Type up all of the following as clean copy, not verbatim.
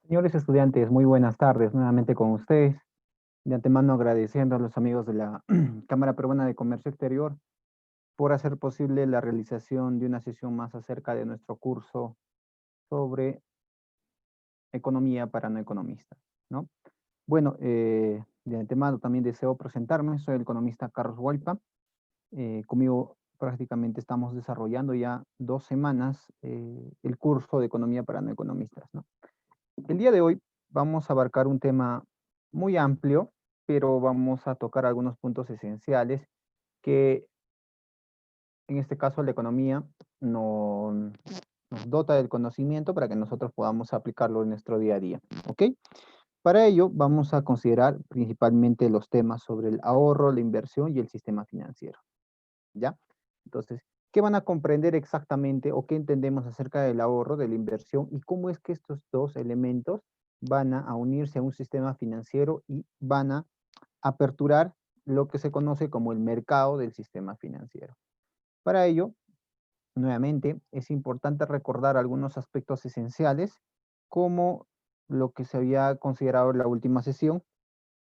Señores estudiantes, muy buenas tardes nuevamente con ustedes. De antemano agradeciendo a los amigos de la Cámara Peruana de Comercio Exterior por hacer posible la realización de una sesión más acerca de nuestro curso sobre economía para no economistas, ¿no? Bueno, de antemano también deseo presentarme, soy el economista Carlos Hualpa. Conmigo prácticamente estamos desarrollando ya 2 semanas el curso de economía para no economistas, ¿no? El día de hoy vamos a abarcar un tema muy amplio, pero vamos a tocar algunos puntos esenciales que en este caso la economía nos dota del conocimiento para que nosotros podamos aplicarlo en nuestro día a día. ¿Ok? Para ello vamos a considerar principalmente los temas sobre el ahorro, la inversión y el sistema financiero. ¿Ya? Entonces, ¿qué van a comprender exactamente o qué entendemos acerca del ahorro, de la inversión y cómo es que estos dos elementos van a unirse a un sistema financiero y van a aperturar lo que se conoce como el mercado del sistema financiero? Para ello, nuevamente, es importante recordar algunos aspectos esenciales como lo que se había considerado en la última sesión,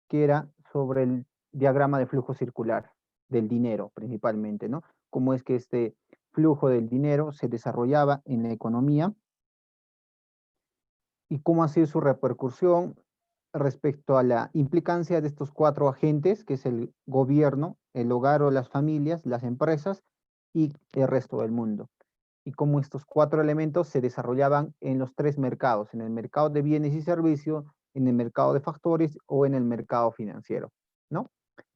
que era sobre el diagrama de flujo circular del dinero principalmente, ¿no? Cómo es que este flujo del dinero se desarrollaba en la economía y cómo ha sido su repercusión respecto a la implicancia de estos cuatro agentes, que es el gobierno, el hogar o las familias, las empresas y el resto del mundo. Y cómo estos cuatro elementos se desarrollaban en los tres mercados, en el mercado de bienes y servicios, en el mercado de factores o en el mercado financiero, ¿no?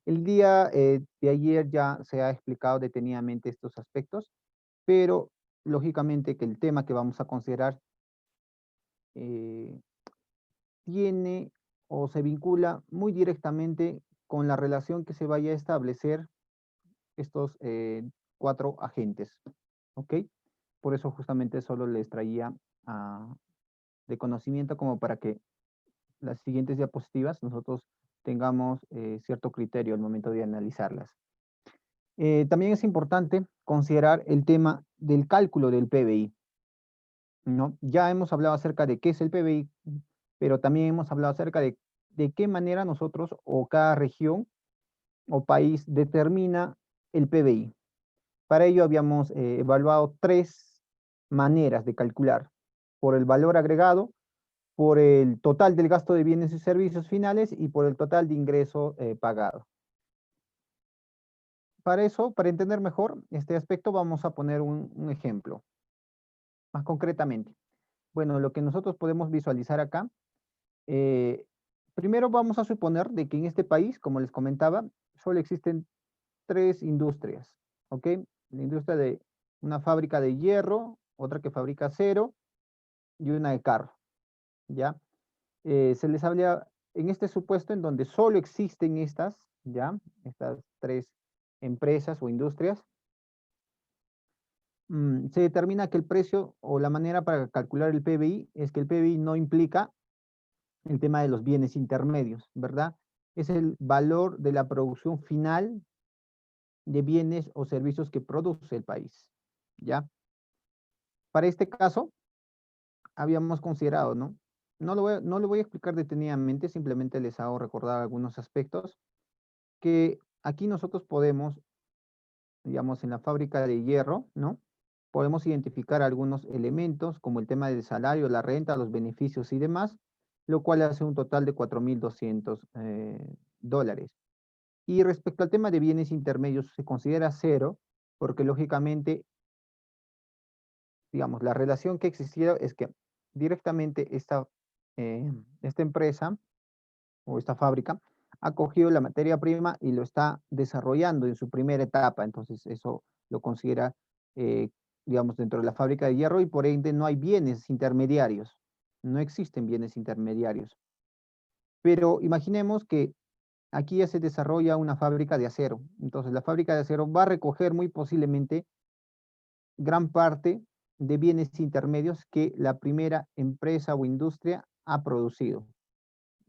El día de ayer ya se ha explicado detenidamente estos aspectos, pero lógicamente que el tema que vamos a considerar eh, tiene o se vincula muy directamente con la relación que se vaya a establecer estos cuatro agentes, ¿ok? Por eso justamente solo les traía de conocimiento como para que las siguientes diapositivas nosotros tengamos cierto criterio al momento de analizarlas. También es importante considerar el tema del cálculo del PBI, ¿no? Ya hemos hablado acerca de qué es el PBI, pero también hemos hablado acerca de qué manera nosotros o cada región o país determina el PBI. Para ello habíamos evaluado tres maneras de calcular: por el valor agregado, por el total del gasto de bienes y servicios finales y por el total de ingreso pagado. Para eso, para entender mejor este aspecto, vamos a poner un ejemplo, más concretamente. Bueno, lo que nosotros podemos visualizar acá, eh, primero vamos a suponer de que en este país, como les comentaba, solo existen tres industrias, ¿ok? La industria de una fábrica de hierro, otra que fabrica acero y una de carro, ¿ya? Se les habla en este supuesto en donde solo existen estas, ¿ya? Estas tres empresas o industrias. Se determina que el precio o la manera para calcular el PBI es que el PBI no implica el tema de los bienes intermedios, ¿verdad? Es el valor de la producción final de bienes o servicios que produce el país, ¿ya? Para este caso, habíamos considerado, ¿no? No lo voy a explicar detenidamente, simplemente les hago recordar algunos aspectos que aquí nosotros podemos, digamos, en la fábrica de hierro, ¿no? Podemos identificar algunos elementos como el tema del salario, la renta, los beneficios y demás, lo cual hace un total de 4.200 dólares. Y respecto al tema de bienes intermedios, se considera cero, porque lógicamente, digamos, la relación que existía es que directamente esta empresa o esta fábrica ha cogido la materia prima y lo está desarrollando en su primera etapa. Entonces, eso lo considera, eh, digamos, dentro de la fábrica de hierro y por ende no hay bienes intermediarios. No existen bienes intermediarios. Pero imaginemos que aquí ya se desarrolla una fábrica de acero. Entonces, la fábrica de acero va a recoger muy posiblemente gran parte de bienes intermedios que la primera empresa o industria ha producido,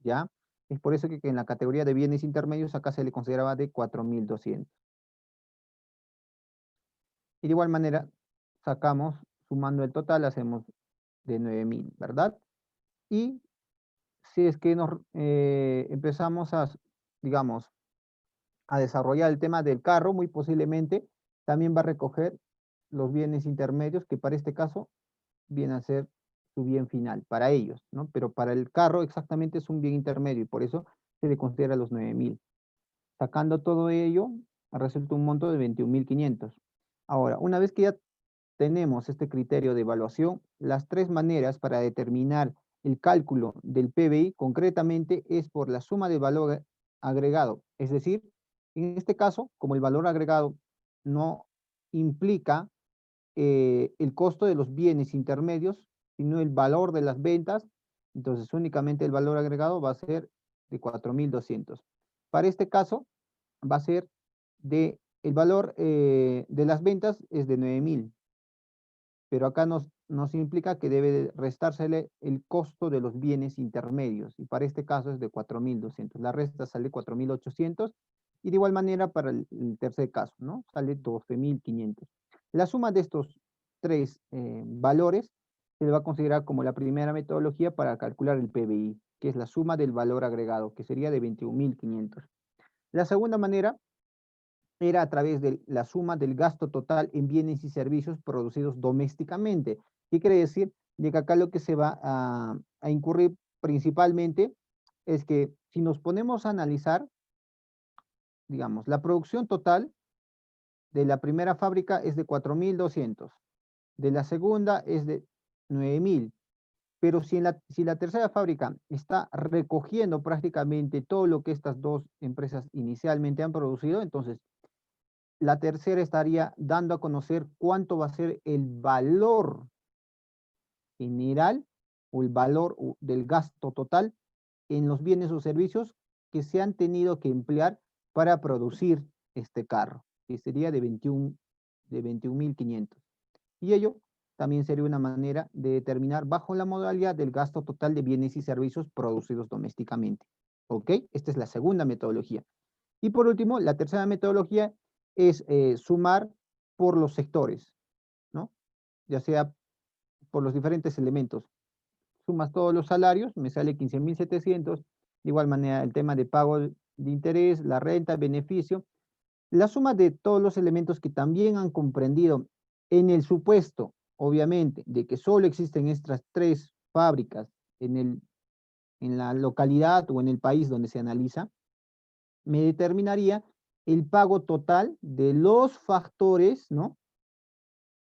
¿ya? Es por eso que en la categoría de bienes intermedios acá se le consideraba de 4.200. Y de igual manera, sacamos, sumando el total, hacemos de 9.000, ¿verdad? Y si es que nos empezamos a, digamos, a desarrollar el tema del carro, muy posiblemente también va a recoger los bienes intermedios, que para este caso viene a ser su bien final, para ellos, ¿no? Pero para el carro exactamente es un bien intermedio y por eso se le considera los 9.000. Sacando todo ello, resulta un monto de 21.500. Ahora, una vez que ya tenemos este criterio de evaluación, las tres maneras para determinar el cálculo del PBI concretamente es por la suma de valor agregado. Es decir, en este caso, como el valor agregado no implica el costo de los bienes intermedios, sino el valor de las ventas, entonces únicamente el valor agregado va a ser de 4.200. Para este caso, va a ser el valor de las ventas es de 9.000, pero acá nos implica que debe restársele el costo de los bienes intermedios, y para este caso es de 4.200. La resta sale 4.800, y de igual manera para el tercer caso, ¿no? Sale 12.500. La suma de estos tres valores se le va a considerar como la primera metodología para calcular el PBI, que es la suma del valor agregado, que sería de 21.500. La segunda manera era a través de la suma del gasto total en bienes y servicios producidos domésticamente. ¿Qué quiere decir? De que acá lo que se va a incurrir principalmente es que si nos ponemos a analizar, digamos, la producción total de la primera fábrica es de 4.200, de la segunda es de 9.000, pero si la tercera fábrica está recogiendo prácticamente todo lo que estas dos empresas inicialmente han producido, entonces la tercera estaría dando a conocer cuánto va a ser el valor general o el valor del gasto total en los bienes o servicios que se han tenido que emplear para producir este carro, que sería de 21.500. Y ello también sería una manera de determinar bajo la modalidad del gasto total de bienes y servicios producidos domésticamente. ¿Ok? Esta es la segunda metodología. Y por último, la tercera metodología es sumar por los sectores, ¿no? Ya sea por los diferentes elementos. Sumas todos los salarios, me sale 15.700. De igual manera, el tema de pago de interés, la renta, beneficio. La suma de todos los elementos que también han comprendido en el supuesto, obviamente, de que solo existen estas tres fábricas en la localidad o en el país donde se analiza, me determinaría el pago total de los factores, ¿no?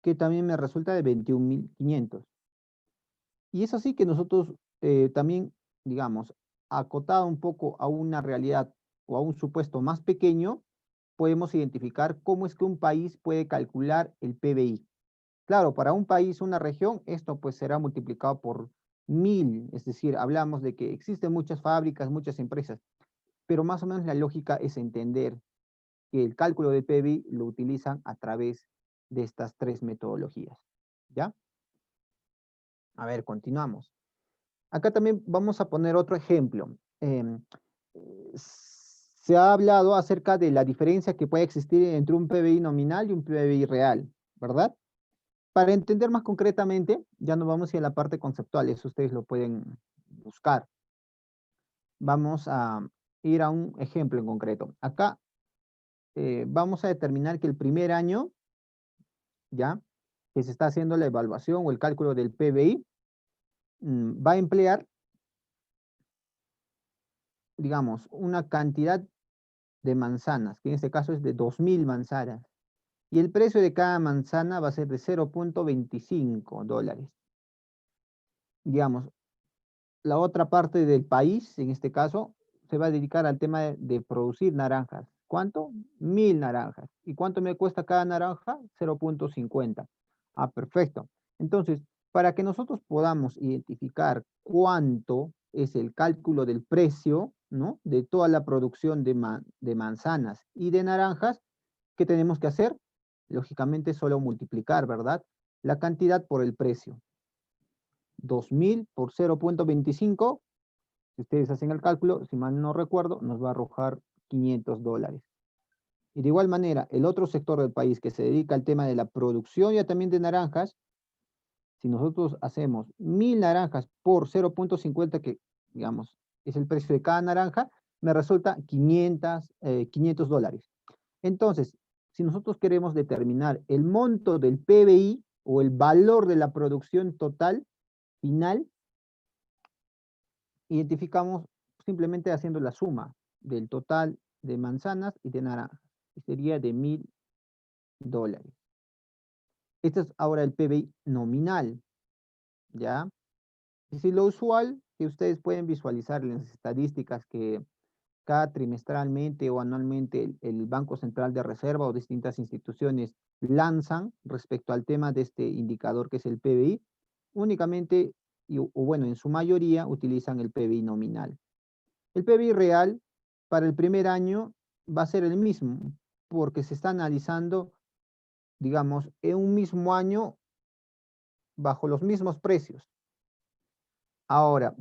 Que también me resulta de 21.500. Y es así que nosotros también, digamos, acotado un poco a una realidad o a un supuesto más pequeño, podemos identificar cómo es que un país puede calcular el PBI. Claro, para un país, una región, esto pues será multiplicado por 1.000, es decir, hablamos de que existen muchas fábricas, muchas empresas, pero más o menos la lógica es entender que el cálculo de PBI lo utilizan a través de estas tres metodologías. ¿Ya? A ver, continuamos. Acá también vamos a poner otro ejemplo. Se ha hablado acerca de la diferencia que puede existir entre un PBI nominal y un PBI real, ¿verdad? Para entender más concretamente, ya nos vamos a la parte conceptual, eso ustedes lo pueden buscar. Vamos a ir a un ejemplo en concreto. Acá vamos a determinar que el primer año, ya, que se está haciendo la evaluación o el cálculo del PBI, va a emplear, digamos, una cantidad de manzanas, que en este caso es de 2.000 manzanas. Y el precio de cada manzana va a ser de $0.25. Digamos, la otra parte del país, en este caso, se va a dedicar al tema de producir naranjas. ¿Cuánto? 1.000 naranjas. ¿Y cuánto me cuesta cada naranja? 0.50. Ah, perfecto. Entonces, para que nosotros podamos identificar cuánto es el cálculo del precio, ¿no? De toda la producción de manzanas y de naranjas, ¿qué tenemos que hacer? Lógicamente solo multiplicar, ¿verdad? La cantidad por el precio. 2.000 por 0.25, si ustedes hacen el cálculo, si mal no recuerdo, nos va a arrojar $500. Y de igual manera, el otro sector del país que se dedica al tema de la producción ya también de naranjas, si nosotros hacemos 1.000 naranjas por 0.50, que digamos, es el precio de cada naranja, me resulta 500 dólares. Entonces, si nosotros queremos determinar el monto del PBI o el valor de la producción total final, identificamos simplemente haciendo la suma del total de manzanas y de naranjas, que sería de $1000. Este es ahora el PBI nominal, ¿ya? Y si lo usual que ustedes pueden visualizar en las estadísticas que cada trimestralmente o anualmente el Banco Central de Reserva o distintas instituciones lanzan respecto al tema de este indicador que es el PBI, únicamente, o bueno, en su mayoría utilizan el PBI nominal. El PBI real para el primer año va a ser el mismo, porque se está analizando, digamos, en un mismo año bajo los mismos precios. Ahora,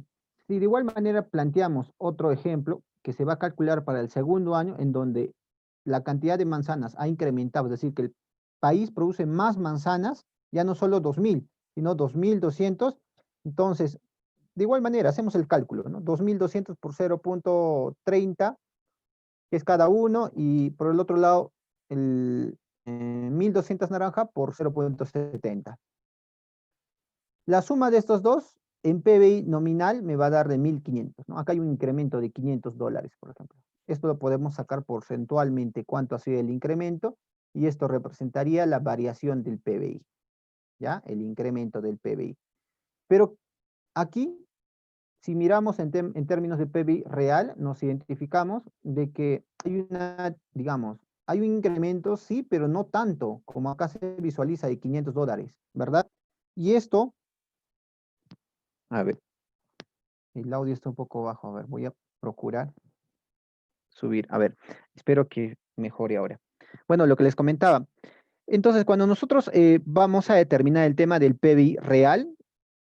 si de igual manera planteamos otro ejemplo que se va a calcular para el segundo año, en donde la cantidad de manzanas ha incrementado, es decir, que el país produce más manzanas, ya no solo 2000, sino 2200, entonces, de igual manera, hacemos el cálculo, ¿no? 2200 por 0.30, que es cada uno, y por el otro lado, el 1200 naranja por 0.70. La suma de estos dos en PBI nominal me va a dar de 1500, ¿no? Acá hay un incremento de 500 dólares, por ejemplo. Esto lo podemos sacar porcentualmente cuánto ha sido el incremento y esto representaría la variación del PBI, ¿ya? El incremento del PBI. Pero aquí, si miramos en términos de PBI real, nos identificamos de que hay una, digamos, hay un incremento, sí, pero no tanto como acá se visualiza de 500 dólares, ¿verdad? Y esto, a ver, el audio está un poco bajo. A ver, voy a procurar subir. A ver, espero que mejore ahora. Bueno, lo que les comentaba. Entonces, cuando nosotros vamos a determinar el tema del PBI real,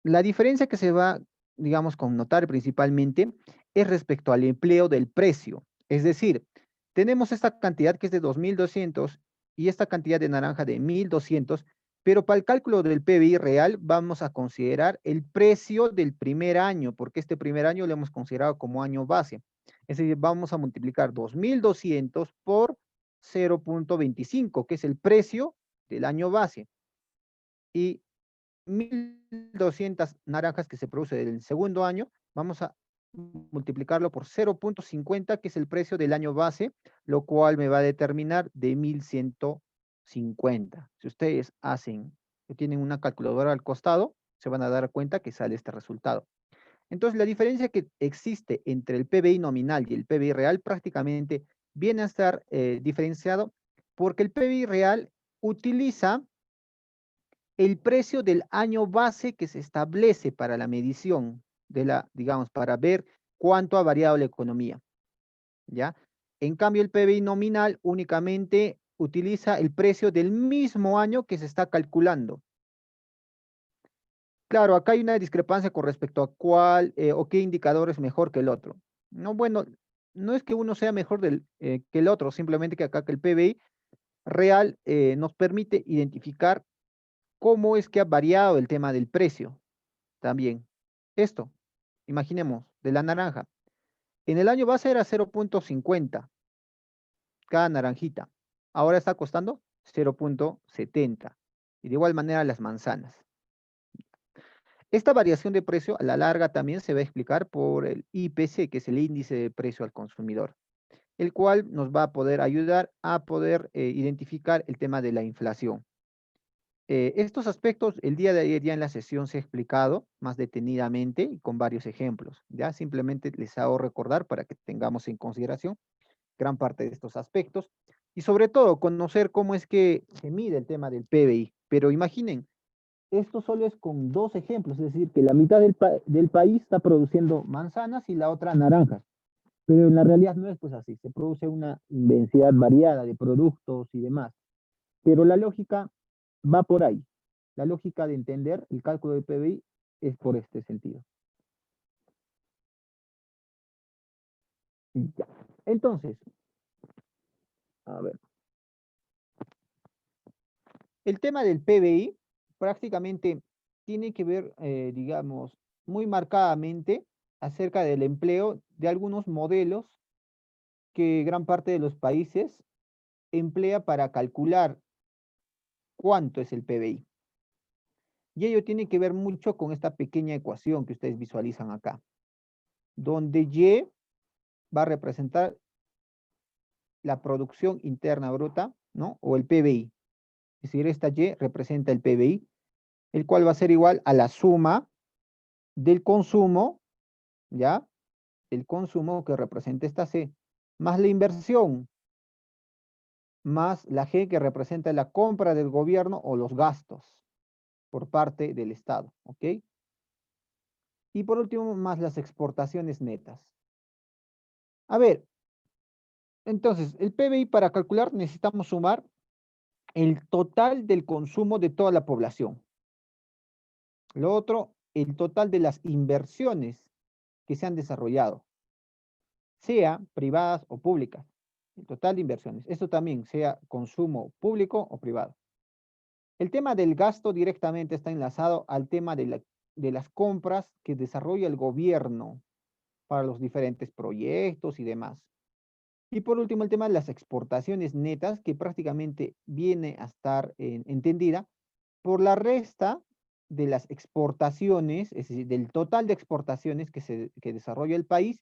la diferencia que se va, digamos, connotar principalmente es respecto al empleo del precio. Es decir, tenemos esta cantidad que es de 2200 y esta cantidad de naranja de 1200, pero para el cálculo del PBI real vamos a considerar el precio del primer año, porque este primer año lo hemos considerado como año base. Es decir, vamos a multiplicar 2200 por 0.25, que es el precio del año base. Y 1200 naranjas que se produce del segundo año, vamos a multiplicarlo por 0.50, que es el precio del año base, lo cual me va a determinar de 1150. Si ustedes tienen una calculadora al costado, se van a dar cuenta que sale este resultado. Entonces, la diferencia que existe entre el PBI nominal y el PBI real prácticamente viene a estar diferenciado porque el PBI real utiliza el precio del año base que se establece para la medición de la, digamos, para ver cuánto ha variado la economía, ¿ya? En cambio, el PBI nominal únicamente utiliza el precio del mismo año que se está calculando. Claro, acá hay una discrepancia con respecto a cuál o qué indicador es mejor que el otro. No, bueno, no es que uno sea mejor que el otro, simplemente que acá que el PBI real nos permite identificar cómo es que ha variado el tema del precio también. Esto, imaginemos, de la naranja. En el año base era 0.50 cada naranjita. Ahora está costando 0.70. Y de igual manera las manzanas. Esta variación de precio a la larga también se va a explicar por el IPC, que es el índice de precio al consumidor, el cual nos va a poder ayudar a poder identificar el tema de la inflación. Estos aspectos el día de ayer ya en la sesión se ha explicado más detenidamente y con varios ejemplos. Ya simplemente les hago recordar para que tengamos en consideración gran parte de estos aspectos y sobre todo conocer cómo es que se mide el tema del PBI. Pero imaginen, esto solo es con dos ejemplos, es decir, que la mitad del país está produciendo manzanas y la otra naranjas. Pero en la realidad no es pues así, se produce una densidad variada de productos y demás. Pero la lógica va por ahí. La lógica de entender el cálculo del PBI es por este sentido. Ya. Entonces, a ver, el tema del PBI prácticamente tiene que ver, digamos, muy marcadamente acerca del empleo de algunos modelos que gran parte de los países emplea para calcular cuánto es el PBI. Y ello tiene que ver mucho con esta pequeña ecuación que ustedes visualizan acá, donde Y va a representar la producción interna bruta, ¿no? O el PBI. Es decir, esta Y representa el PBI, el cual va a ser igual a la suma del consumo, ¿ya? El consumo que representa esta C, más la inversión, más la G que representa la compra del gobierno o los gastos por parte del Estado, ¿ok? Y por último, más las exportaciones netas. A ver, entonces, el PBI para calcular necesitamos sumar el total del consumo de toda la población. Lo otro, el total de las inversiones que se han desarrollado, sea privadas o públicas. El total de inversiones. Esto también sea consumo público o privado. El tema del gasto directamente está enlazado al tema de las compras que desarrolla el gobierno para los diferentes proyectos y demás. Y por último, el tema de las exportaciones netas, que prácticamente viene a estar entendida por la resta de las exportaciones, es decir, del total de exportaciones que desarrolla el país,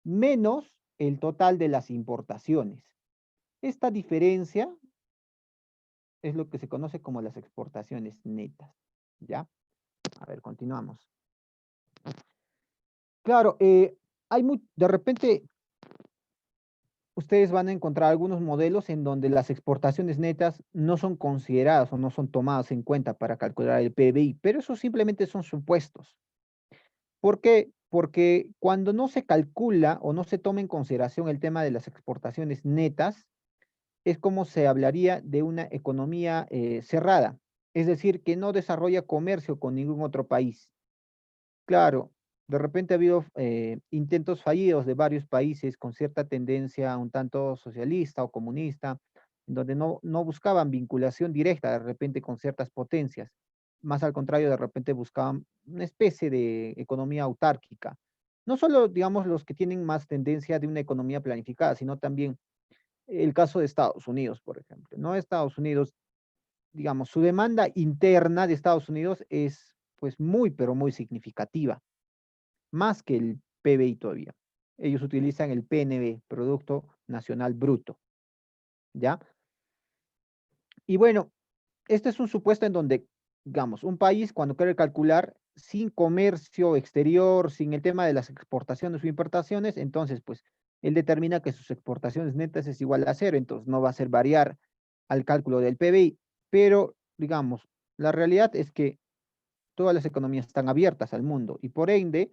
menos el total de las importaciones. Esta diferencia es lo que se conoce como las exportaciones netas, ¿ya? A ver, continuamos. Claro, de repente ustedes van a encontrar algunos modelos en donde las exportaciones netas no son consideradas o no son tomadas en cuenta para calcular el PBI, pero eso simplemente son supuestos. ¿Por qué? Porque cuando no se calcula o no se toma en consideración el tema de las exportaciones netas, es como se hablaría de una economía cerrada, es decir, que no desarrolla comercio con ningún otro país. Claro, de repente ha habido intentos fallidos de varios países con cierta tendencia un tanto socialista o comunista, en donde no buscaban vinculación directa de repente con ciertas potencias. Más al contrario, de repente buscaban una especie de economía autárquica. No solo, digamos, los que tienen más tendencia de una economía planificada, sino también el caso de Estados Unidos, por ejemplo. ¿No? Estados Unidos, digamos, su demanda interna de Estados Unidos es pues muy, pero muy significativa más que el PBI todavía. Ellos utilizan el PNB, Producto Nacional Bruto, ¿ya? Y bueno, este es un supuesto en donde, digamos, un país cuando quiere calcular sin comercio exterior, sin el tema de las exportaciones o importaciones, entonces, pues, él determina que sus exportaciones netas es igual a cero, entonces no va a hacer variar al cálculo del PBI, pero, digamos, la realidad es que todas las economías están abiertas al mundo y por ende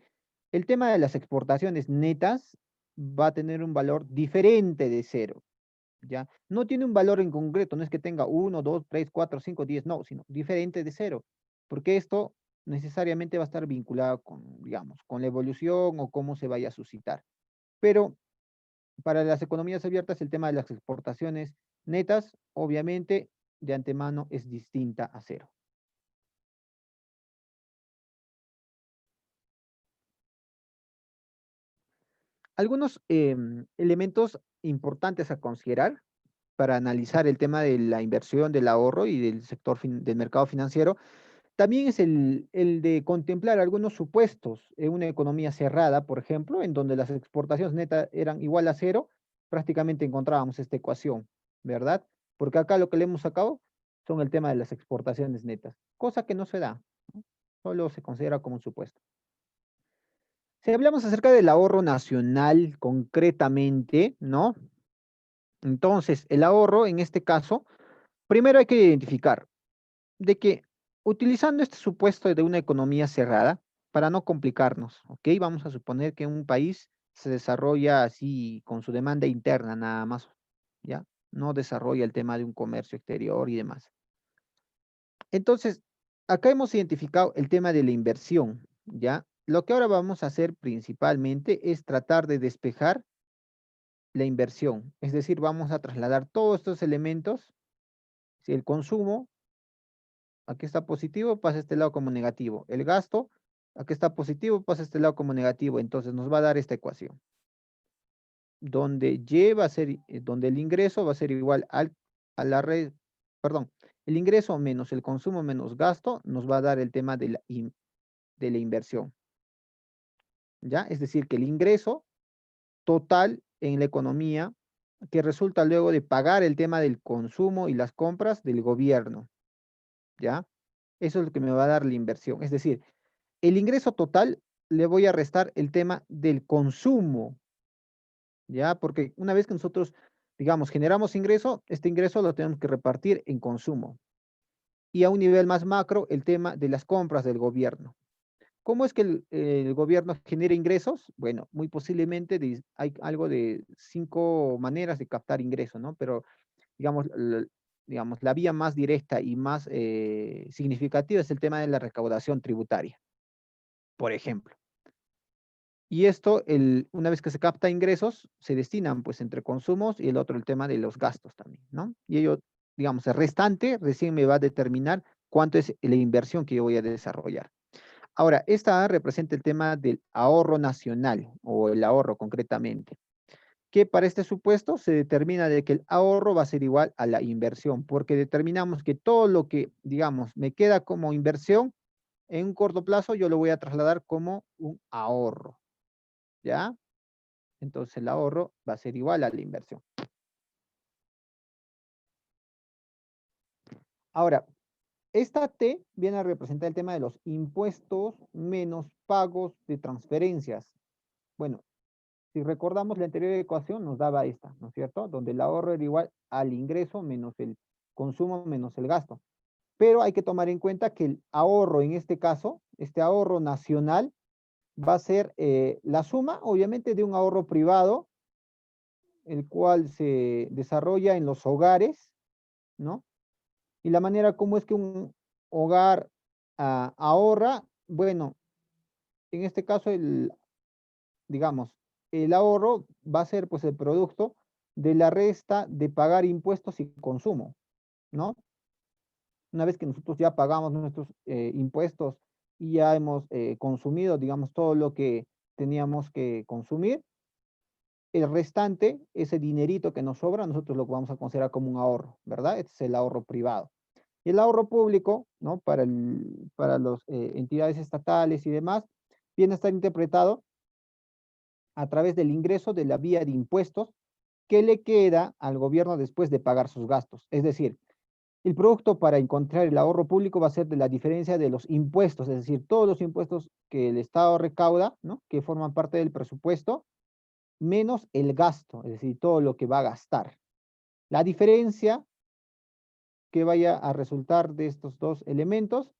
el tema de las exportaciones netas va a tener un valor diferente de cero, ¿ya? No tiene un valor en concreto, no es que tenga 1, 2, 3, 4, 5, 10, no, sino diferente de cero, porque esto necesariamente va a estar vinculado con, digamos, con la evolución o cómo se vaya a suscitar. Pero para las economías abiertas el tema de las exportaciones netas, obviamente, de antemano es distinta a cero. Algunos elementos importantes a considerar para analizar el tema de la inversión, del ahorro y del sector del mercado financiero, también es el de contemplar algunos supuestos en una economía cerrada, por ejemplo, en donde las exportaciones netas eran igual a cero, prácticamente encontrábamos esta ecuación, ¿verdad? Porque acá lo que le hemos sacado son el tema de las exportaciones netas, cosa que no se da, ¿no? Solo se considera como un supuesto. Si hablamos acerca del ahorro nacional concretamente, ¿no? Entonces, el ahorro en este caso, primero hay que identificar de que utilizando este supuesto de una economía cerrada, para no complicarnos, ¿ok? Vamos a suponer que un país se desarrolla así con su demanda interna nada más, ¿ya? No desarrolla el tema de un comercio exterior y demás. Entonces, acá hemos identificado el tema de la inversión, ¿ya? Lo que ahora vamos a hacer principalmente es tratar de despejar la inversión, es decir, vamos a trasladar todos estos elementos, si el consumo, aquí está positivo, pasa a este lado como negativo, el gasto Aquí está positivo, pasa a este lado como negativo, entonces nos va a dar esta ecuación. Donde Y va a ser, donde el ingreso va a ser igual a la red, perdón, el ingreso menos el consumo menos gasto nos va a dar el tema de la inversión. ¿Ya? Es decir, que el ingreso total en la economía que resulta luego de pagar el tema del consumo y las compras del gobierno. ¿Ya? Eso es lo que me va a dar la inversión. Es decir, el ingreso total le voy a restar el tema del consumo. ¿Ya? Porque una vez que nosotros, digamos, generamos ingreso, este ingreso lo tenemos que repartir en consumo. Y a un nivel más macro, el tema de las compras del gobierno. ¿Cómo es que el gobierno genera ingresos? Bueno, muy posiblemente hay algo de 5 maneras de captar ingresos, ¿no? Pero, digamos, digamos, la vía más directa y más significativa es el tema de la recaudación tributaria, por ejemplo. Y esto, una vez que se capta ingresos, se destinan pues entre consumos y el otro el tema de los gastos también, ¿no? Y ello, digamos, el restante recién me va a determinar cuánto es la inversión que yo voy a desarrollar. Ahora, esta A representa el tema del ahorro nacional o el ahorro concretamente, que para este supuesto se determina de que el ahorro va a ser igual a la inversión, porque determinamos que todo lo que, digamos, me queda como inversión en un corto plazo, yo lo voy a trasladar como un ahorro, ¿ya? Entonces el ahorro va a ser igual a la inversión. Ahora, esta T viene a representar el tema de los impuestos menos pagos de transferencias. Bueno, si recordamos la anterior ecuación nos daba esta, ¿no es cierto? Donde el ahorro era igual al ingreso menos el consumo menos el gasto. Pero hay que tomar en cuenta que el ahorro en este caso, este ahorro nacional, va a ser la suma, obviamente, de un ahorro privado, el cual se desarrolla en los hogares, ¿no? Y la manera como es que un hogar ahorra, bueno, en este caso digamos, el ahorro va a ser pues el producto de la resta de pagar impuestos y consumo, ¿no? Una vez que nosotros ya pagamos nuestros impuestos y ya hemos consumido, digamos, todo lo que teníamos que consumir, el restante, ese dinerito que nos sobra, nosotros lo vamos a considerar como un ahorro, ¿verdad? Este es el ahorro privado. Y el ahorro público, ¿no? Para las entidades estatales y demás, viene a estar interpretado a través del ingreso de la vía de impuestos que le queda al gobierno después de pagar sus gastos. Es decir, el producto para encontrar el ahorro público va a ser de la diferencia de los impuestos, es decir, todos los impuestos que el Estado recauda, ¿no? Que forman parte del presupuesto, menos el gasto, es decir, todo lo que va a gastar. La diferencia que vaya a resultar de estos dos elementos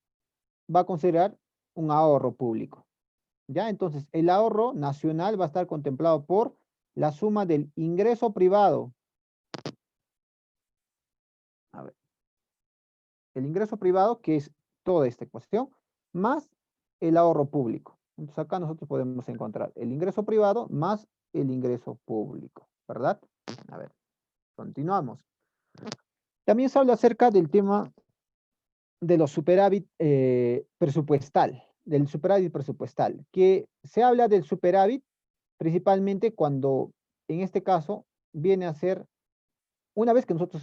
va a considerar un ahorro público. ¿Ya? Entonces, el ahorro nacional va a estar contemplado por la suma del ingreso privado. A ver, el ingreso privado, que es toda esta cuestión, más el ahorro público. Entonces, acá nosotros podemos encontrar el ingreso privado más el ingreso público, ¿verdad? A ver, continuamos. También se habla acerca del tema de los superávit presupuestal, del superávit presupuestal, que se habla del superávit principalmente cuando, en este caso, viene a ser, una vez que nosotros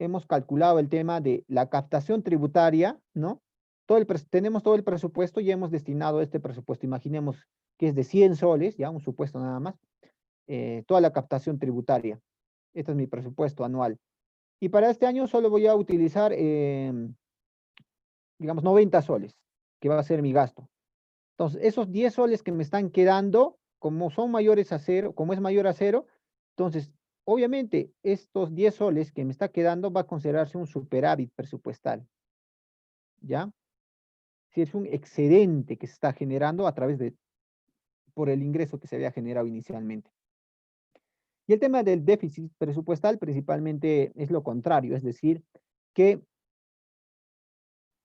hemos calculado el tema de la captación tributaria, ¿no? Tenemos todo el presupuesto y hemos destinado este presupuesto, imaginemos que es de 100 soles, ya un supuesto nada más, toda la captación tributaria. Este es mi presupuesto anual. Y para este año solo voy a utilizar digamos, 90 soles, que va a ser mi gasto. Entonces, esos 10 soles que me están quedando, como son mayores a cero, como es mayor a cero, entonces, obviamente, estos 10 soles que me está quedando va a considerarse un superávit presupuestal, ¿ya? Si es un excedente que se está generando a través por el ingreso que se había generado inicialmente. Y el tema del déficit presupuestal principalmente es lo contrario, es decir, que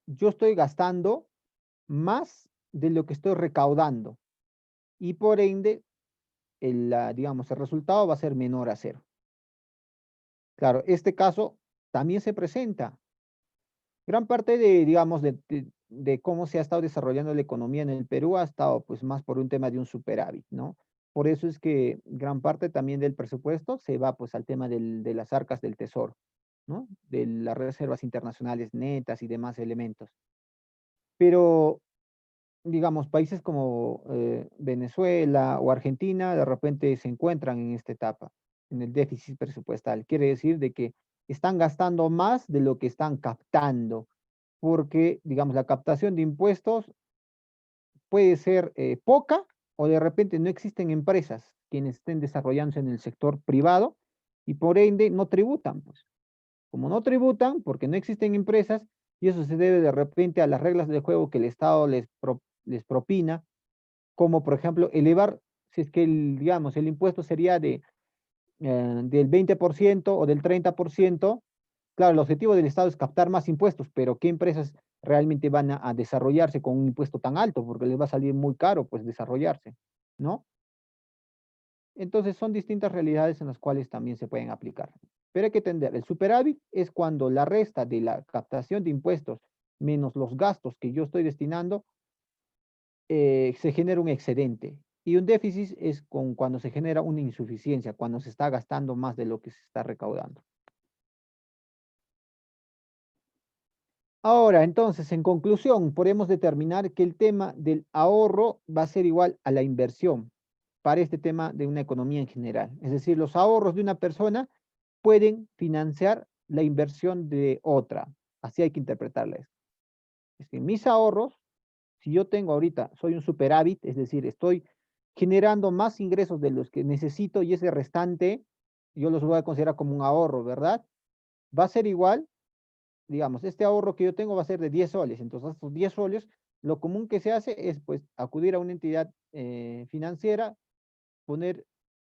yo estoy gastando más de lo que estoy recaudando y por ende, digamos, el resultado va a ser menor a cero. Claro, este caso también se presenta. Gran parte de, digamos, de cómo se ha estado desarrollando la economía en el Perú ha estado pues más por un tema de un superávit, ¿no? Por eso es que gran parte también del presupuesto se va pues al tema de las arcas del tesoro, ¿no? De las reservas internacionales netas y demás elementos. Pero, digamos, países como Venezuela o Argentina de repente se encuentran en esta etapa, en el déficit presupuestal. Quiere decir de que están gastando más de lo que están captando, porque, digamos, la captación de impuestos puede ser poca o de repente no existen empresas quienes estén desarrollándose en el sector privado y por ende no tributan, pues. Como no tributan, porque no existen empresas, y eso se debe de repente a las reglas del juego que el Estado les propina, como por ejemplo elevar, si es que digamos, el impuesto sería del 20% o del 30%. Claro, el objetivo del Estado es captar más impuestos, pero ¿qué empresas realmente van a desarrollarse con un impuesto tan alto? Porque les va a salir muy caro, pues, desarrollarse, ¿no? Entonces son distintas realidades en las cuales también se pueden aplicar. Pero hay que entender, el superávit es cuando la resta de la captación de impuestos menos los gastos que yo estoy destinando, se genera un excedente. Y un déficit es cuando se genera una insuficiencia, cuando se está gastando más de lo que se está recaudando. Ahora, entonces, en conclusión, podemos determinar que el tema del ahorro va a ser igual a la inversión para este tema de una economía en general. Es decir, los ahorros de una persona pueden financiar la inversión de otra. Así hay que interpretarla eso. Es que mis ahorros, si yo tengo ahorita, soy un superávit, es decir, estoy generando más ingresos de los que necesito y ese restante, yo los voy a considerar como un ahorro, ¿verdad? Va a ser igual, digamos, este ahorro que yo tengo va a ser de 10 soles, entonces estos 10 soles, lo común que se hace es pues acudir a una entidad financiera, poner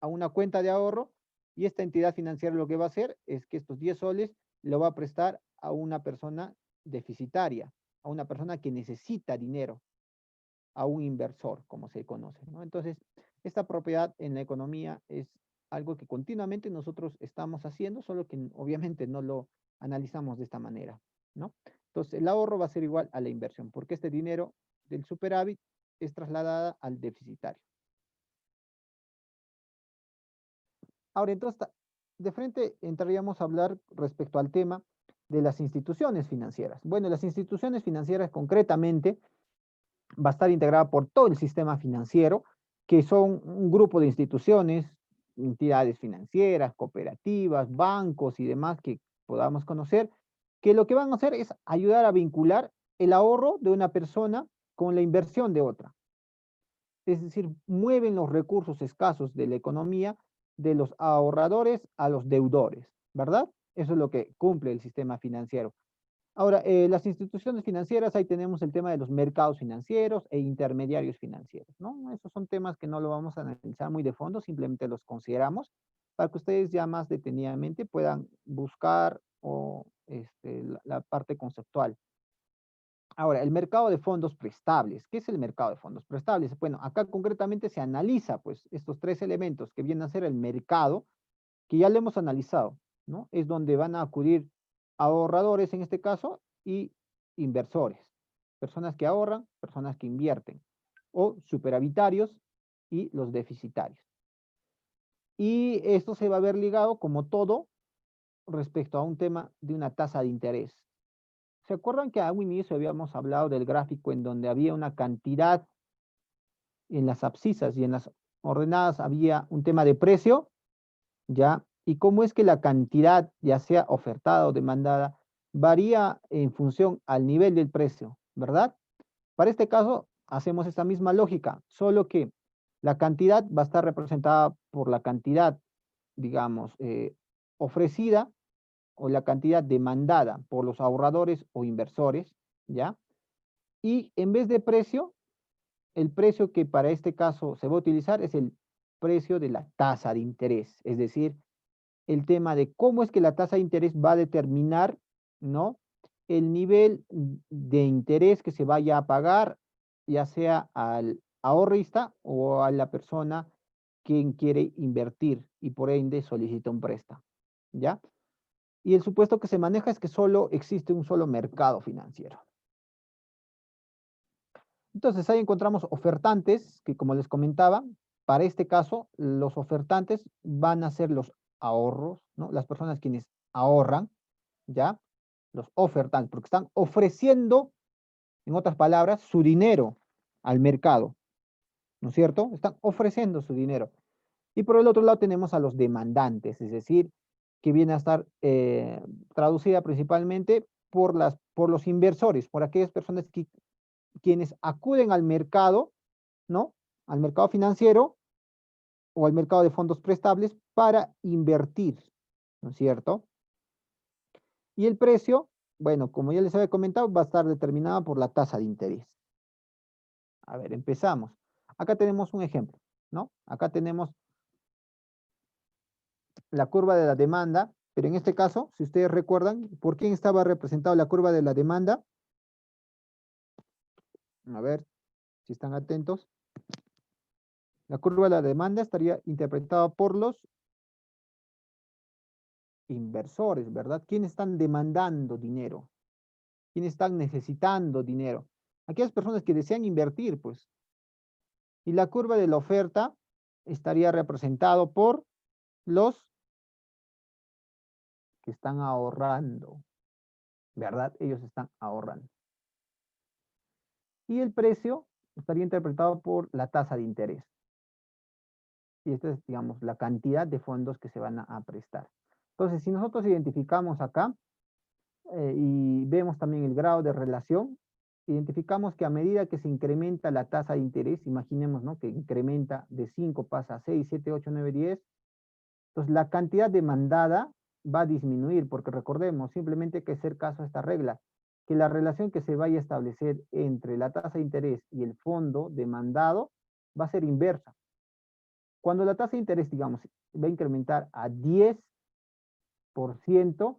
a una cuenta de ahorro y esta entidad financiera lo que va a hacer es que estos 10 soles lo va a prestar a una persona deficitaria, a una persona que necesita dinero, a un inversor, como se conoce, ¿no? Entonces, esta propiedad en la economía es algo que continuamente nosotros estamos haciendo, solo que obviamente no lo analizamos de esta manera, ¿no? Entonces, el ahorro va a ser igual a la inversión, porque este dinero del superávit es trasladada al deficitario. Ahora, entonces, de frente entraríamos a hablar respecto al tema de las instituciones financieras. Bueno, las instituciones financieras concretamente va a estar integrada por todo el sistema financiero, que son un grupo de instituciones, entidades financieras, cooperativas, bancos y demás que podamos conocer, que lo que van a hacer es ayudar a vincular el ahorro de una persona con la inversión de otra. Es decir, mueven los recursos escasos de la economía de los ahorradores a los deudores, ¿verdad? Eso es lo que cumple el sistema financiero. Ahora, las instituciones financieras, ahí tenemos el tema de los mercados financieros e intermediarios financieros, ¿no? Esos son temas que no lo vamos a analizar muy de fondo, simplemente los consideramos para que ustedes ya más detenidamente puedan buscar la parte conceptual. Ahora, el mercado de fondos prestables. ¿Qué es el mercado de fondos prestables? Bueno, acá concretamente se analiza pues estos tres elementos que vienen a ser el mercado, que ya lo hemos analizado, ¿no? Es donde van a acudir ahorradores en este caso y inversores, personas que ahorran, personas que invierten, o superavitarios y los deficitarios. Y esto se va a ver ligado como todo respecto a un tema de una tasa de interés. ¿Se acuerdan que a un inicio habíamos hablado del gráfico en donde había una cantidad en las abscisas y en las ordenadas había un tema de precio? ¿Ya? ¿Y cómo es que la cantidad, ya sea ofertada o demandada, varía en función al nivel del precio, ¿verdad? Para este caso, hacemos esta misma lógica, solo que la cantidad va a estar representada por la cantidad, digamos, ofrecida o la cantidad demandada por los ahorradores o inversores, ¿ya? Y en vez de precio, el precio que para este caso se va a utilizar es el precio de la tasa de interés, es decir, el tema de cómo es que la tasa de interés va a determinar, ¿no? El nivel de interés que se vaya a pagar, ya sea al ahorrista o a la persona quien quiere invertir y por ende solicita un préstamo, ¿ya? Y el supuesto que se maneja es que solo existe un solo mercado financiero. Entonces ahí encontramos ofertantes que, como les comentaba, para este caso los ofertantes van a ser los ahorros, ¿no? Las personas quienes ahorran, ¿ya? Los ofertantes, porque están ofreciendo, en otras palabras, su dinero al mercado, ¿no es cierto? Están ofreciendo su dinero. Y por el otro lado tenemos a los demandantes, es decir, que viene a estar traducida principalmente por los inversores, por aquellas personas quienes acuden al mercado, ¿no? Al mercado financiero o al mercado de fondos prestables para invertir, ¿no es cierto? Y el precio, bueno, como ya les había comentado, va a estar determinado por la tasa de interés. A ver, empezamos. Acá tenemos un ejemplo, ¿no? Acá tenemos la curva de la demanda, pero en este caso, si ustedes recuerdan, ¿por quién estaba representada la curva de la demanda? A ver, si están atentos. La curva de la demanda estaría interpretada por los inversores, ¿verdad? ¿Quiénes están demandando dinero? ¿Quiénes están necesitando dinero? Aquellas personas que desean invertir, pues. Y la curva de la oferta estaría representado por los que están ahorrando, ¿verdad? Ellos están ahorrando. Y el precio estaría interpretado por la tasa de interés. Y esta es, digamos, la cantidad de fondos que se van a prestar. Entonces, si nosotros identificamos acá y vemos también el grado de relación, identificamos que a medida que se incrementa la tasa de interés, imaginemos, ¿no? Que incrementa de 5, pasa a 6, 7, 8, 9, 10, entonces la cantidad demandada va a disminuir, porque recordemos, simplemente hay que hacer caso a esta regla, que la relación que se vaya a establecer entre la tasa de interés y el fondo demandado va a ser inversa. Cuando la tasa de interés, digamos, va a incrementar a 10%,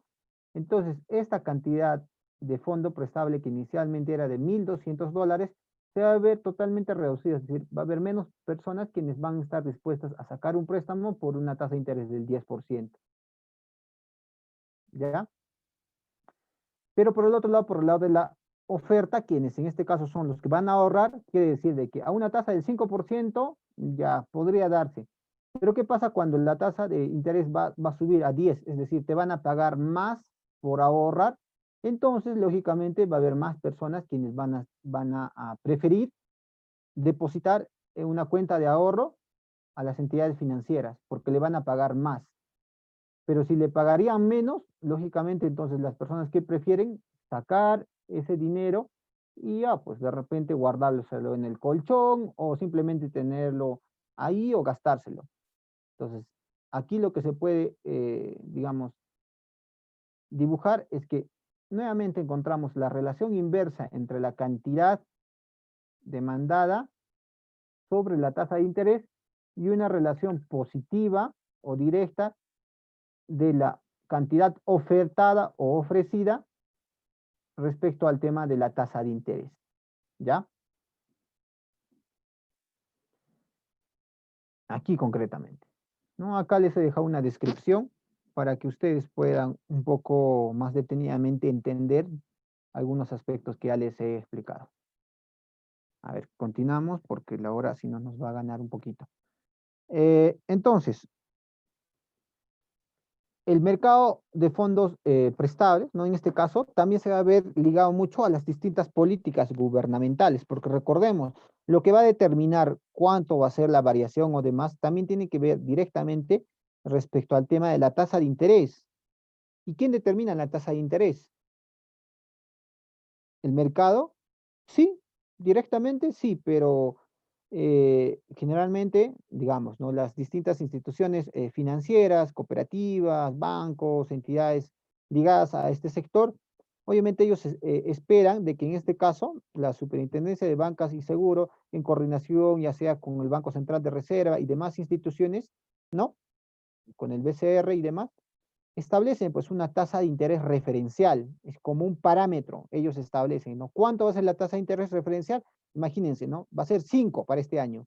entonces esta cantidad de fondo prestable que inicialmente era de $1,200, se va a ver totalmente reducida, es decir, va a haber menos personas quienes van a estar dispuestas a sacar un préstamo por una tasa de interés del 10%. ¿Ya? Pero por el otro lado, por el lado de la oferta, quienes en este caso son los que van a ahorrar, quiere decir de que a una tasa del 5% ya podría darse. Pero ¿qué pasa cuando la tasa de interés va a subir a 10? Es decir, te van a pagar más por ahorrar. Entonces, lógicamente, va a haber más personas quienes van a preferir depositar en una cuenta de ahorro a las entidades financieras, porque le van a pagar más. Pero si le pagarían menos, lógicamente entonces las personas que prefieren sacar ese dinero y ya, pues de repente guardárselo en el colchón o simplemente tenerlo ahí o gastárselo. Entonces, aquí lo que se puede, digamos, dibujar es que nuevamente encontramos la relación inversa entre la cantidad demandada sobre la tasa de interés y una relación positiva o directa de la cantidad ofertada o ofrecida respecto al tema de la tasa de interés. ¿Ya? Aquí concretamente. ¿No? Acá les he dejado una descripción para que ustedes puedan un poco más detenidamente entender algunos aspectos que ya les he explicado. A ver, continuamos porque la hora si no nos va a ganar un poquito. Entonces, el mercado de fondos prestables, ¿no? En este caso, también se va a ver ligado mucho a las distintas políticas gubernamentales, porque recordemos, lo que va a determinar cuánto va a ser la variación o demás, también tiene que ver directamente respecto al tema de la tasa de interés. ¿Y quién determina la tasa de interés? ¿El mercado? Sí, directamente sí, pero generalmente, digamos, ¿no? Las distintas instituciones financieras, cooperativas, bancos, entidades ligadas a este sector, obviamente ellos esperan de que en este caso la Superintendencia de Bancas y Seguro, en coordinación ya sea con el Banco Central de Reserva y demás instituciones, ¿no? Con el BCR y demás, establecen pues una tasa de interés referencial, es como un parámetro, ellos establecen, ¿no? ¿Cuánto va a ser la tasa de interés referencial? Imagínense, ¿no? Va a ser 5 para este año.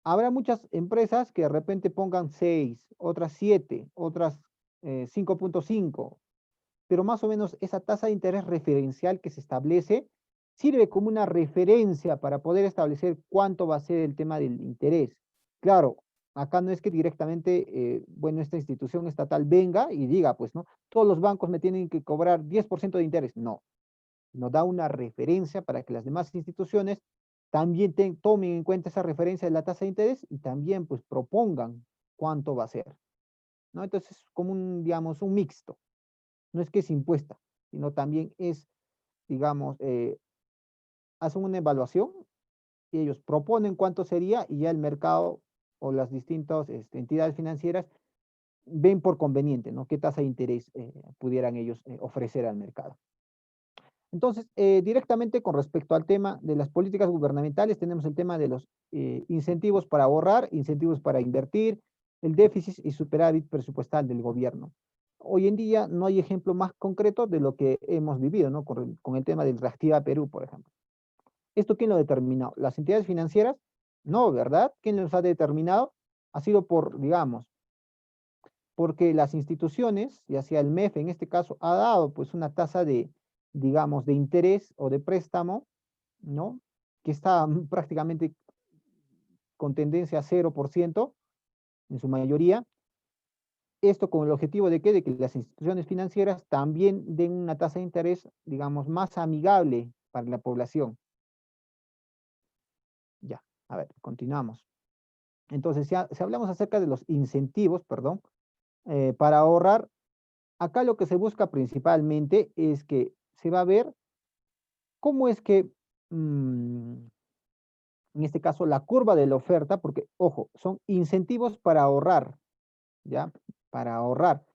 Habrá muchas empresas que de repente pongan 6, otras 7, otras 5.5, pero más o menos esa tasa de interés referencial que se establece sirve como una referencia para poder establecer cuánto va a ser el tema del interés. Claro, acá no es que directamente, bueno, esta institución estatal venga y diga, pues, ¿no? Todos los bancos me tienen que cobrar 10% de interés. No, nos da una referencia para que las demás instituciones también tomen en cuenta esa referencia de la tasa de interés y también, pues, propongan cuánto va a ser, ¿no? Entonces, es como un, digamos, un mixto. No es que es impuesta, sino también es, digamos, hacen una evaluación y ellos proponen cuánto sería y ya el mercado o las distintas entidades financieras ven por conveniente, ¿no? Qué tasa de interés pudieran ellos ofrecer al mercado. Entonces, directamente con respecto al tema de las políticas gubernamentales, tenemos el tema de los incentivos para ahorrar, incentivos para invertir, el déficit y superávit presupuestal del gobierno. Hoy en día no hay ejemplo más concreto de lo que hemos vivido, ¿no? Con el tema del Reactiva Perú, por ejemplo. ¿Esto quién lo determinó? ¿Las entidades financieras? No, ¿verdad? ¿Quién los ha determinado? Ha sido por, digamos, porque las instituciones, ya sea el MEF en este caso, ha dado pues una tasa de, digamos, de interés o de préstamo, ¿no? Que está prácticamente con tendencia a 0% en su mayoría. Esto con el objetivo de que las instituciones financieras también den una tasa de interés, digamos, más amigable para la población. Ya, a ver, continuamos. Entonces, si hablamos acerca de los incentivos, perdón, para ahorrar, acá lo que se busca principalmente es que se va a ver cómo es que, en este caso, la curva de la oferta, porque, ojo, son incentivos para ahorrar, ¿ya? Para ahorrar.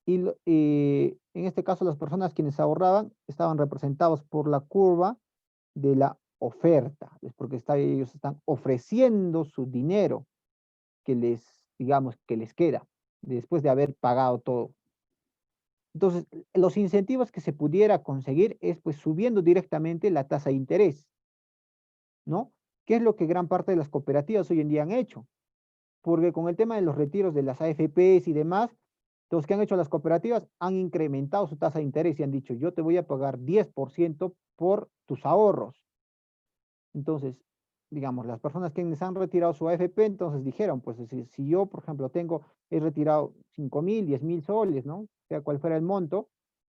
Y en este caso, las personas quienes ahorraban estaban representados por la curva de la oferta, es porque ellos están ofreciendo su dinero que les, digamos, que les queda después de haber pagado todo. Entonces, los incentivos que se pudiera conseguir es pues subiendo directamente la tasa de interés, ¿no? ¿Qué es lo que gran parte de las cooperativas hoy en día han hecho? Porque con el tema de los retiros de las AFPs y demás, los que han hecho las cooperativas han incrementado su tasa de interés y han dicho, yo te voy a pagar 10% por tus ahorros. Entonces, digamos, las personas que han retirado su AFP, entonces dijeron, pues si yo, por ejemplo, he retirado 5.000, 10.000 soles, ¿no? Sea cual fuera el monto,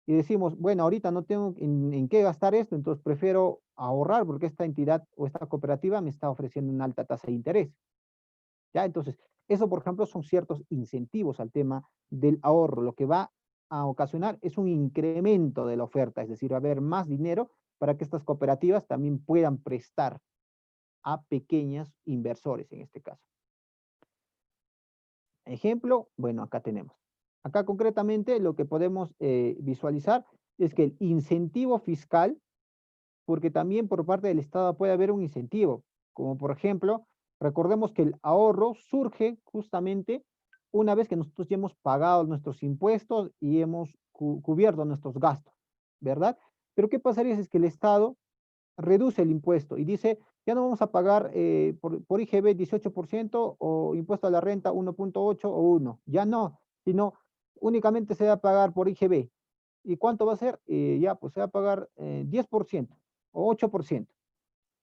y decimos, bueno, ahorita no tengo en qué gastar esto, entonces prefiero ahorrar porque esta entidad o esta cooperativa me está ofreciendo una alta tasa de interés. ¿Ya? Entonces, eso, por ejemplo, son ciertos incentivos al tema del ahorro. Lo que va a ocasionar es un incremento de la oferta, es decir, va a haber más dinero para que estas cooperativas también puedan prestar a pequeños inversores en este caso. Ejemplo, bueno, acá tenemos. Acá concretamente lo que podemos visualizar es que el incentivo fiscal, porque también por parte del Estado puede haber un incentivo, como por ejemplo, recordemos que el ahorro surge justamente una vez que nosotros ya hemos pagado nuestros impuestos y hemos cubierto nuestros gastos, ¿verdad? Pero ¿qué pasaría si es que el Estado reduce el impuesto y dice, ya no vamos a pagar por IGB 18% o impuesto a la renta 1.8 o 1, ya no, sino únicamente se va a pagar por IGB. ¿Y cuánto va a ser? Ya, pues se va a pagar 10% o 8%.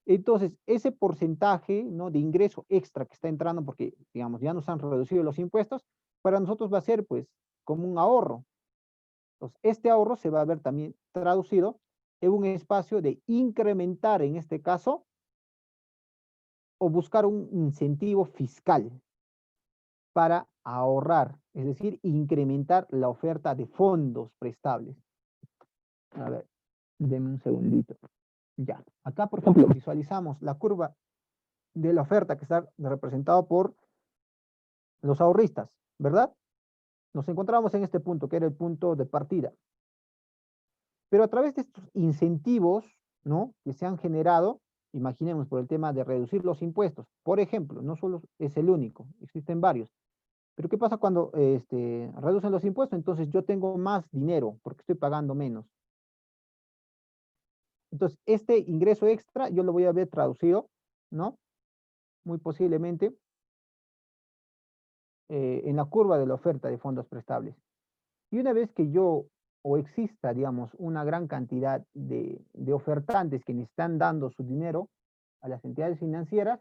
Entonces, ese porcentaje, ¿no?, de ingreso extra que está entrando, porque, digamos, ya nos han reducido los impuestos, para nosotros va a ser, pues, como un ahorro. Entonces, este ahorro se va a ver también traducido en un espacio de incrementar, en este caso, o buscar un incentivo fiscal para ahorrar, es decir, incrementar la oferta de fondos prestables. A ver, denme un segundito. Ya, acá, por ejemplo, visualizamos la curva de la oferta que está representado por los ahorristas, ¿verdad? Nos encontramos en este punto, que era el punto de partida. Pero a través de estos incentivos, ¿no?, que se han generado, imaginemos por el tema de reducir los impuestos, por ejemplo, no solo es el único, existen varios. Pero ¿qué pasa cuando reducen los impuestos? Entonces yo tengo más dinero porque estoy pagando menos. Entonces, este ingreso extra yo lo voy a ver traducido, ¿no? Muy posiblemente en la curva de la oferta de fondos prestables. Y una vez que yo o exista, digamos, una gran cantidad de ofertantes que están dando su dinero a las entidades financieras,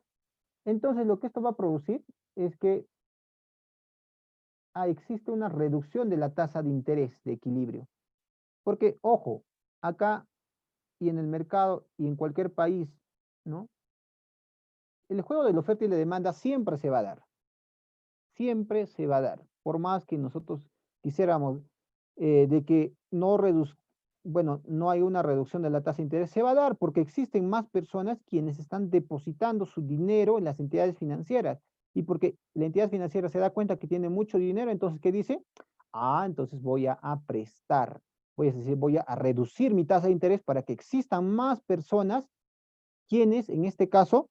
entonces lo que esto va a producir es que existe una reducción de la tasa de interés de equilibrio. Porque, ojo, acá y en el mercado y en cualquier país, ¿no? El juego de la oferta y la demanda siempre se va a dar. Siempre se va a dar. Por más que nosotros quisiéramos de que no bueno, no hay una reducción de la tasa de interés, se va a dar porque existen más personas quienes están depositando su dinero en las entidades financieras. Y porque la entidad financiera se da cuenta que tiene mucho dinero, entonces, ¿qué dice? Entonces voy a prestar. Voy a decir, voy a reducir mi tasa de interés para que existan más personas quienes, en este caso,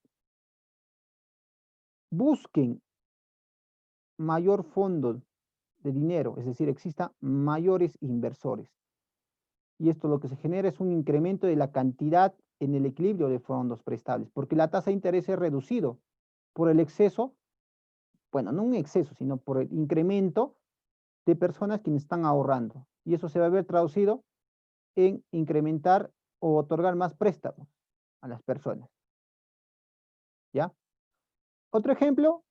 busquen mayor fondo de dinero, es decir, existan mayores inversores. Y esto lo que se genera es un incremento de la cantidad en el equilibrio de fondos prestables, porque la tasa de interés es reducido por el exceso, bueno, no un exceso, sino por el incremento de personas quienes están ahorrando. Y eso se va a ver traducido en incrementar o otorgar más préstamos a las personas. ¿Ya? Otro ejemplo,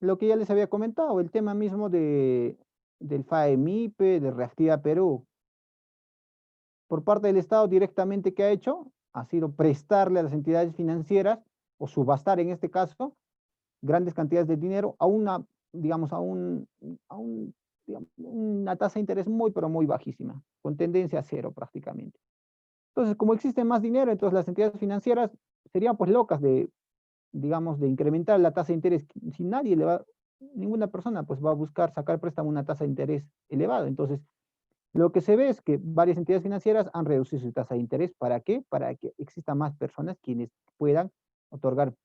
lo que ya les había comentado, el tema mismo del FAEMIPE, de Reactiva Perú. Por parte del Estado directamente, ¿qué ha hecho? Ha sido prestarle a las entidades financieras, o subastar en este caso, grandes cantidades de dinero a una, digamos, digamos, una tasa de interés muy, pero muy bajísima, con tendencia a cero prácticamente. Entonces, como existe más dinero, entonces las entidades financieras serían pues locas de, digamos, de incrementar la tasa de interés. Si nadie le va, ninguna persona pues va a buscar sacar préstamo a una tasa de interés elevada. Entonces, lo que se ve es que varias entidades financieras han reducido su tasa de interés. ¿Para qué? Para que existan más personas quienes puedan otorgar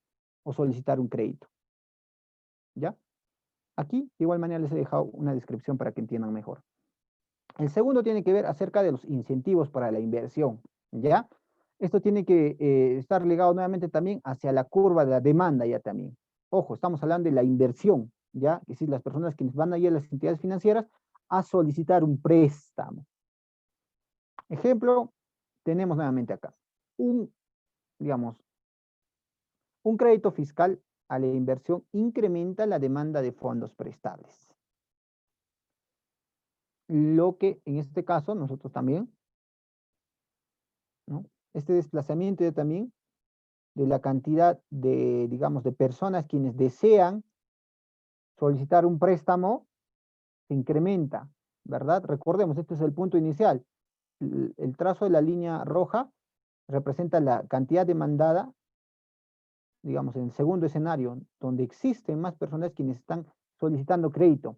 o solicitar un crédito. ¿Ya? Aquí, de igual manera, les he dejado una descripción para que entiendan mejor. El segundo tiene que ver acerca de los incentivos para la inversión. ¿Ya? Esto tiene que estar ligado nuevamente también hacia la curva de la demanda ya también. Ojo, estamos hablando de la inversión, ¿ya? Es decir, las personas quienes van allí a las entidades financieras a solicitar un préstamo. Ejemplo, tenemos nuevamente acá digamos, un crédito fiscal a la inversión incrementa la demanda de fondos prestables. Lo que en este caso nosotros también, ¿no? Este desplazamiento también de la cantidad de, digamos, de personas quienes desean solicitar un préstamo se incrementa, ¿verdad? Recordemos, este es el punto inicial. El trazo de la línea roja representa la cantidad demandada, digamos, en el segundo escenario, donde existen más personas quienes están solicitando crédito.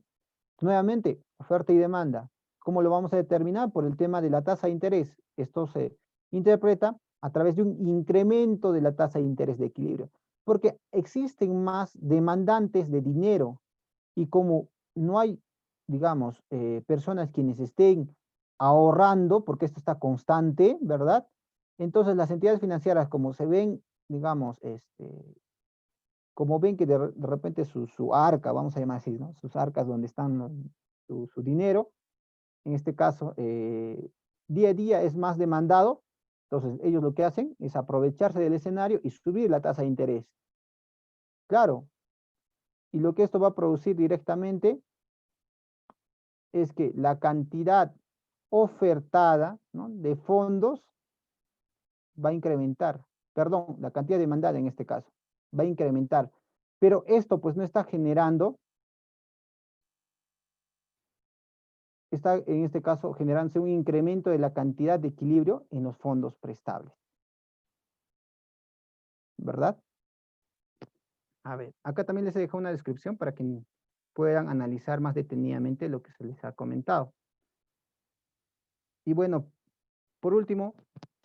Nuevamente, oferta y demanda. ¿Cómo lo vamos a determinar? Por el tema de la tasa de interés. Esto se interpreta a través de un incremento de la tasa de interés de equilibrio, porque existen más demandantes de dinero y como no hay, digamos, personas quienes estén ahorrando, porque esto está constante, ¿verdad? Entonces las entidades financieras, como se ven, digamos, como ven que de repente su arca, vamos a llamar así, ¿no? Sus arcas donde están su dinero, en este caso, día a día es más demandado, entonces ellos lo que hacen es aprovecharse del escenario y subir la tasa de interés. Claro, y lo que esto va a producir directamente es que la cantidad ofertada, ¿no?, de fondos va a incrementar, perdón, la cantidad demandada en este caso, va a incrementar, pero esto pues no está generando, está en este caso generándose un incremento de la cantidad de equilibrio en los fondos prestables, ¿verdad? A ver, acá también les he dejado una descripción para que puedan analizar más detenidamente lo que se les ha comentado. Y bueno, por último,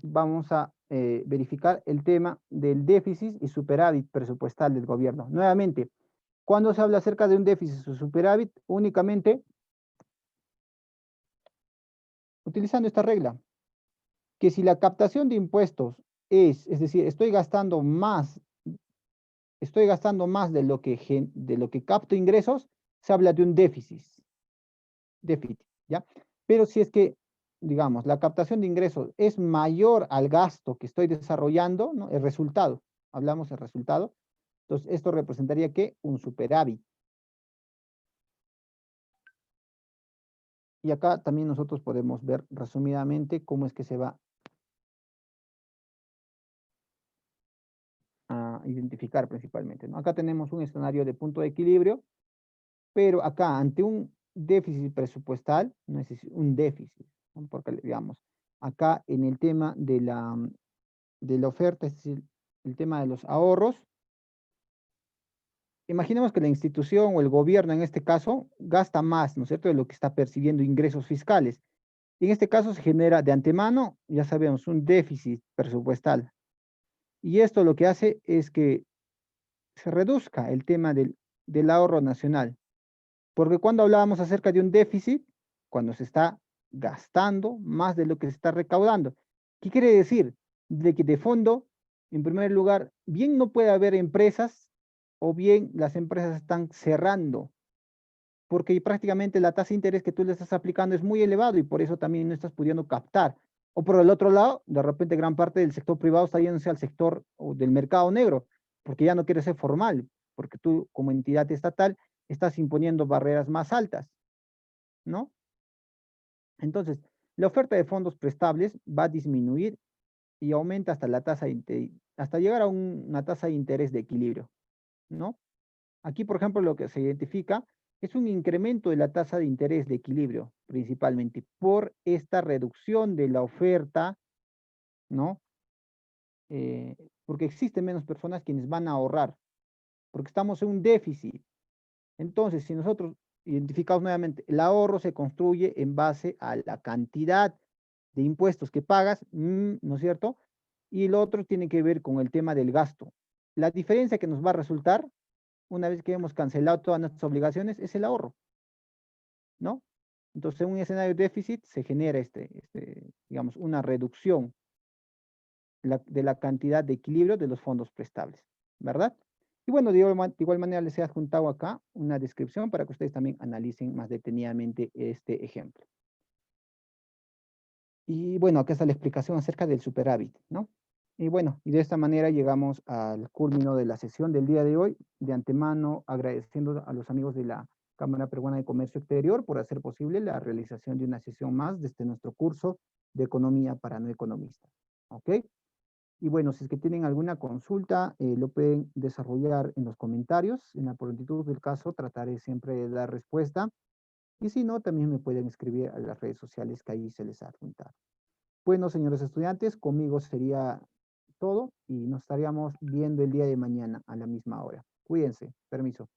vamos a verificar el tema del déficit y superávit presupuestal del gobierno. Nuevamente, cuando se habla acerca de un déficit o superávit, únicamente utilizando esta regla, que si la captación de impuestos es decir, estoy gastando más de lo que capto ingresos, se habla de un déficit, ¿ya? Pero si es que digamos, la captación de ingresos es mayor al gasto que estoy desarrollando, ¿no? El resultado, hablamos del resultado. Entonces, esto representaría que un superávit. Y acá también nosotros podemos ver resumidamente cómo es que se va a identificar principalmente, ¿no? Acá tenemos un escenario de punto de equilibrio, pero acá ante un déficit presupuestal, no es un déficit, ¿no? Porque digamos, acá en el tema de la oferta, es decir, el tema de los ahorros, imaginemos que la institución o el gobierno en este caso gasta más, ¿no es cierto?, de lo que está percibiendo ingresos fiscales. En este caso se genera de antemano, ya sabemos, un déficit presupuestal. Y esto lo que hace es que se reduzca el tema del ahorro nacional. Porque cuando hablábamos acerca de un déficit, cuando se está gastando más de lo que se está recaudando. ¿Qué quiere decir? De que de fondo, en primer lugar, bien no puede haber empresas o bien las empresas están cerrando, porque prácticamente la tasa de interés que tú le estás aplicando es muy elevado y por eso también no estás pudiendo captar. O por el otro lado, de repente gran parte del sector privado está yéndose al sector o del mercado negro, porque ya no quiere ser formal, porque tú como entidad estatal estás imponiendo barreras más altas, ¿no? Entonces, la oferta de fondos prestables va a disminuir y aumenta hasta la tasa hasta llegar a una tasa de interés de equilibrio, ¿no? Aquí, por ejemplo, lo que se identifica es un incremento de la tasa de interés de equilibrio, principalmente por esta reducción de la oferta, ¿no? Porque existen menos personas quienes van a ahorrar, porque estamos en un déficit. Entonces, si nosotros identificamos nuevamente, el ahorro se construye en base a la cantidad de impuestos que pagas, ¿no es cierto? Y el otro tiene que ver con el tema del gasto. La diferencia que nos va a resultar una vez que hemos cancelado todas nuestras obligaciones es el ahorro, ¿no? Entonces, en un escenario de déficit se genera digamos, una reducción de la cantidad de equilibrio de los fondos prestables, ¿verdad? Y bueno, de igual manera les he adjuntado acá una descripción para que ustedes también analicen más detenidamente este ejemplo. Y bueno, acá está la explicación acerca del superávit, ¿no? Y bueno, y de esta manera llegamos al culmino de la sesión del día de hoy. De antemano, agradeciendo a los amigos de la Cámara Peruana de Comercio Exterior por hacer posible la realización de una sesión más de nuestro curso de Economía para no economistas. ¿Ok? Y bueno, si es que tienen alguna consulta, lo pueden desarrollar en los comentarios. En la prontitud del caso, trataré siempre de dar respuesta. Y si no, también me pueden escribir a las redes sociales que ahí se les ha adjuntado. Bueno, señores estudiantes, conmigo sería todo y nos estaríamos viendo el día de mañana a la misma hora. Cuídense. Permiso.